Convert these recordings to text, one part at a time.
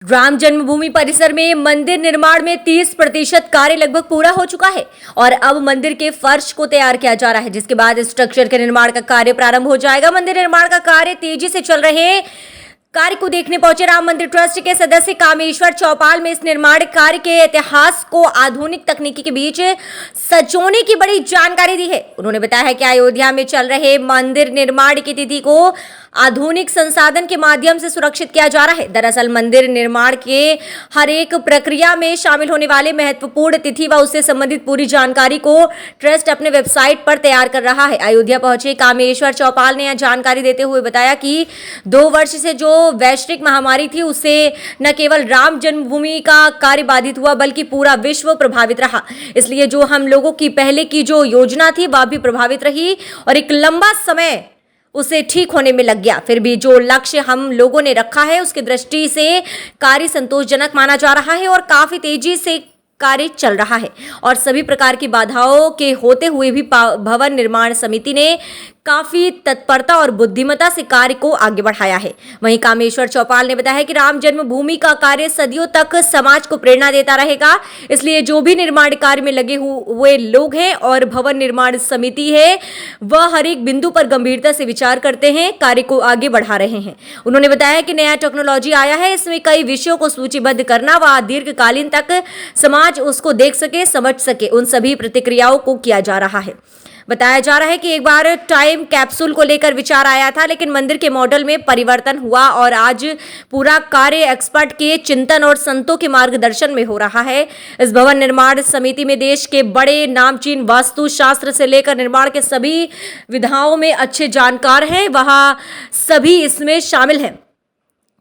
राम जन्मभूमि परिसर में मंदिर निर्माण में 30% कार्य लगभग पूरा हो चुका है और अब मंदिर के फर्श को तैयार किया जा रहा है, जिसके बाद स्ट्रक्चर के निर्माण का कार्य प्रारंभ हो जाएगा। मंदिर निर्माण का कार्य तेजी से चल रहे कार्य को देखने पहुंचे राम मंदिर ट्रस्ट के सदस्य कामेश्वर चौपाल में इस निर्माण कार्य के इतिहास को आधुनिक तकनीकी के बीच सजोने की बड़ी जानकारी दी है। उन्होंने बताया है कि अयोध्या में चल रहे मंदिर निर्माण की तिथि को आधुनिक संसाधन के माध्यम से सुरक्षित किया जा रहा है। दरअसल मंदिर निर्माण के हर एक प्रक्रिया में शामिल होने वाले महत्वपूर्ण तिथि व उससे संबंधित पूरी जानकारी को ट्रस्ट अपने वेबसाइट पर तैयार कर रहा है। अयोध्या पहुंचे कामेश्वर चौपाल ने यह जानकारी देते हुए बताया कि 2 वर्ष से जो वैश्विक महामारी थी उससे न केवल राम जन्मभूमि का कार्य बाधित हुआ बल्कि पूरा विश्व प्रभावित रहा। इसलिए जो हम लोगों की पहले की जो योजना थी वह भी प्रभावित रही और एक लंबा समय उसे ठीक होने में लग गया। फिर भी जो लक्ष्य हम लोगों ने रखा है उसकी दृष्टि से कार्य संतोषजनक माना जा रहा है और काफी तेजी से कार्य चल रहा है और सभी प्रकार की बाधाओं के होते हुए भी भवन निर्माण समिति ने काफी तत्परता और बुद्धिमत्ता से कार्य को आगे बढ़ाया है। वहीं कामेश्वर चौपाल ने बताया कि राम जन्मभूमि का कार्य सदियों तक समाज को प्रेरणा देता रहेगा, इसलिए जो भी निर्माण कार्य में लगे हुए लोग हैं और भवन निर्माण समिति है वह हर एक बिंदु पर गंभीरता से विचार करते हैं, कार्य को आगे बढ़ा रहे हैं। उन्होंने बताया कि नया टेक्नोलॉजी आया है, इसमें कई विषयों को सूचीबद्ध करना व दीर्घकालीन तक समाज उसको देख सके, समझ सके, उन सभी प्रतिक्रियाओं को किया जा रहा है। बताया जा रहा है कि एक बार टाइम कैप्सूल को लेकर विचार आया था, लेकिन मंदिर के मॉडल में परिवर्तन हुआ और आज पूरा कार्य एक्सपर्ट के चिंतन और संतों के मार्गदर्शन में हो रहा है। इस भवन निर्माण समिति में देश के बड़े नामचीन वास्तु शास्त्र से लेकर निर्माण के सभी विधाओं में अच्छे जानकार हैं, वह सभी इसमें शामिल हैं।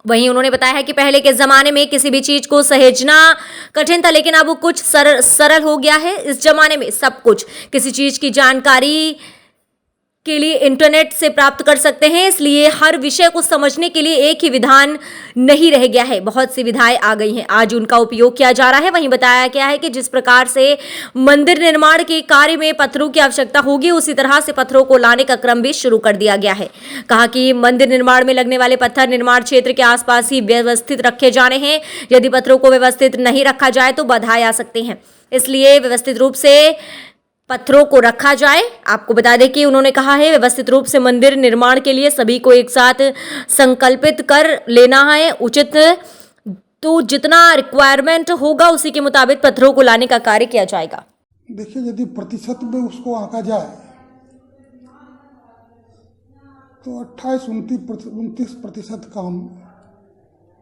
वहीं उन्होंने बताया है कि पहले के जमाने में किसी भी चीज को सहेजना कठिन था, लेकिन अब कुछ सरल हो गया है। इस जमाने में सब कुछ किसी चीज की जानकारी के लिए इंटरनेट से प्राप्त कर सकते हैं, इसलिए हर विषय को समझने के लिए एक ही विधान नहीं रह गया है, बहुत सी विधाएं आ गई हैं, आज उनका उपयोग किया जा रहा है। वहीं बताया गया है कि जिस प्रकार से मंदिर निर्माण के कार्य में पत्थरों की आवश्यकता होगी उसी तरह से पत्थरों को लाने का क्रम भी शुरू कर दिया गया है। कहा कि मंदिर निर्माण में लगने वाले पत्थर निर्माण क्षेत्र के आसपास ही व्यवस्थित रखे जाने हैं, यदि पत्थरों को व्यवस्थित नहीं रखा जाए तो बाधाएं आ सकती हैं, इसलिए व्यवस्थित रूप से पत्थरों को रखा जाए। आपको बता दें कि उन्होंने कहा है व्यवस्थित रूप से मंदिर निर्माण के लिए सभी को एक साथ संकल्पित कर लेना है उचित, तो जितना रिक्वायरमेंट होगा उसी के मुताबिक पत्थरों को लाने का कार्य किया जाएगा। देखिए, यदि प्रतिशत में उसको आंका जाए तो 28-29% काम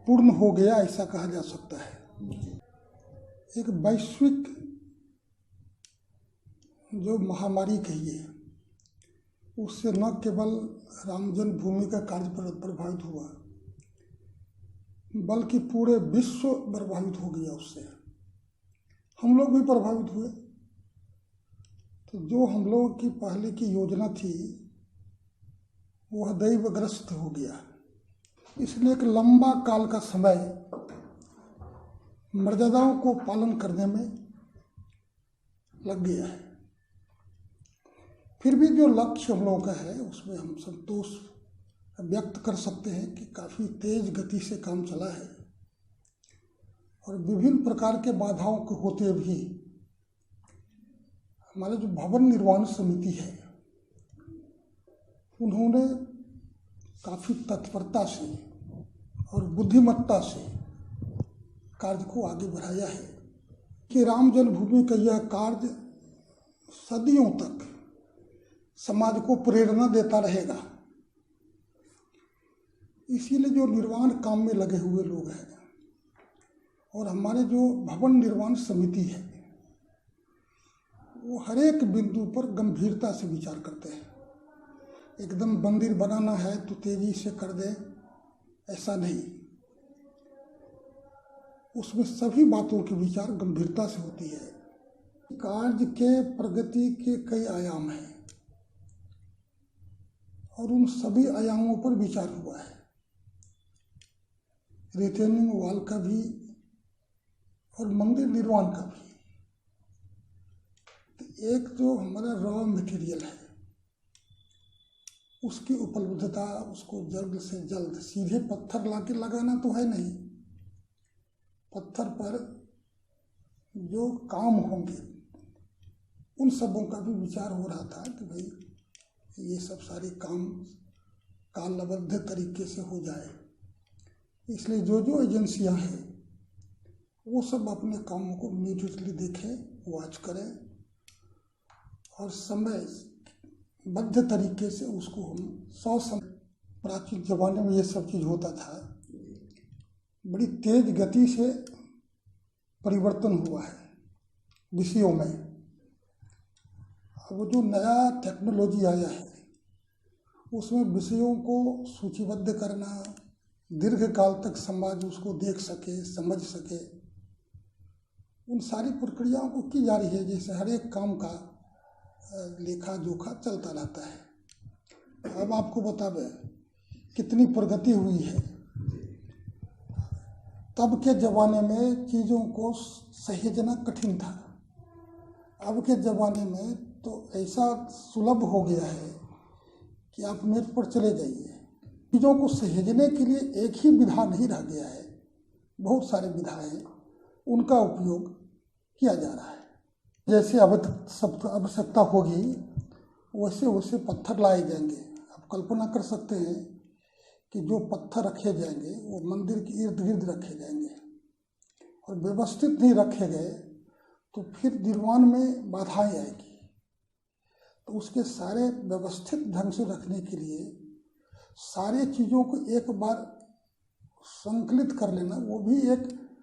पूर्ण हो गया, ऐसा कहा जा सकता है। एक वैश्विक जो महामारी कहिए उससे न केवल राम जन्मभूमि का कार्य प्रभावित हुआ बल्कि पूरे विश्व प्रभावित हो गया उससे। हम लोग भी प्रभावित हुए। तो जो हम लोगों की पहले की योजना थी वह दैवग्रस्त हो गया, इसलिए एक लंबा काल का समय मर्यादाओं को पालन करने में लग गया है। फिर भी जो लक्ष्य हम लोगों का है उसमें हम संतोष व्यक्त कर सकते हैं कि काफ़ी तेज गति से काम चला है और विभिन्न प्रकार के बाधाओं के होते भी हमारे जो भवन निर्माण समिति है उन्होंने काफ़ी तत्परता से और बुद्धिमत्ता से कार्य को आगे बढ़ाया है कि राम जन्मभूमि का यह कार्य सदियों तक समाज को प्रेरणा देता रहेगा। इसीलिए जो निर्माण काम में लगे हुए लोग हैं और हमारे जो भवन निर्माण समिति है वो हर एक बिंदु पर गंभीरता से विचार करते हैं। एकदम मंदिर बनाना है तो तेजी से कर दे, ऐसा नहीं। उसमें सभी बातों के विचार गंभीरता से होती है। कार्य के प्रगति के कई आयाम हैं और उन सभी आयामों पर विचार हुआ है। रिटेनिंग वॉल का भी और मंदिर निर्माण का भी। तो एक जो हमारा रॉ मटेरियल है उसकी उपलब्धता, उसको जल्द से जल्द सीधे पत्थर लाके लगाना तो है नहीं, पत्थर पर जो काम होंगे उन सबों का भी विचार हो रहा था कि भाई ये सब सारे काम कालबद्ध तरीके से हो जाए। इसलिए जो एजेंसियां हैं वो सब अपने कामों को इमीडिएटली देखें, वॉच करें और समयबद्ध तरीके से उसको हम समय। प्राचीन जमाने में ये सब चीज़ होता था, बड़ी तेज गति से परिवर्तन हुआ है विषयों में। अब जो नया टेक्नोलॉजी आया है उसमें विषयों को सूचीबद्ध करना, दीर्घकाल तक समाज उसको देख सके, समझ सके, उन सारी प्रक्रियाओं को की जा रही है। जैसे हर एक काम का लेखा जोखा चलता रहता है। अब आपको बतावे कितनी प्रगति हुई है। तब के ज़माने में चीज़ों को सहेजना कठिन था, अब के ज़माने में तो ऐसा सुलभ हो गया है कि आप नेट पर चले जाइए। चीज़ों को सहेजने के लिए एक ही विधा नहीं रह गया है, बहुत सारे विधा हैं, उनका उपयोग किया जा रहा है। जैसे आवश्यकता होगी वैसे वैसे पत्थर लाए जाएंगे। आप कल्पना कर सकते हैं कि जो पत्थर रखे जाएंगे वो मंदिर के इर्द गिर्द रखे जाएंगे और व्यवस्थित नहीं रखे गए तो फिर निर्माण में बाधाएं आएगी। तो उसके सारे व्यवस्थित ढंग से रखने के लिए सारे चीज़ों को एक बार संकलित कर लेना, वो भी एक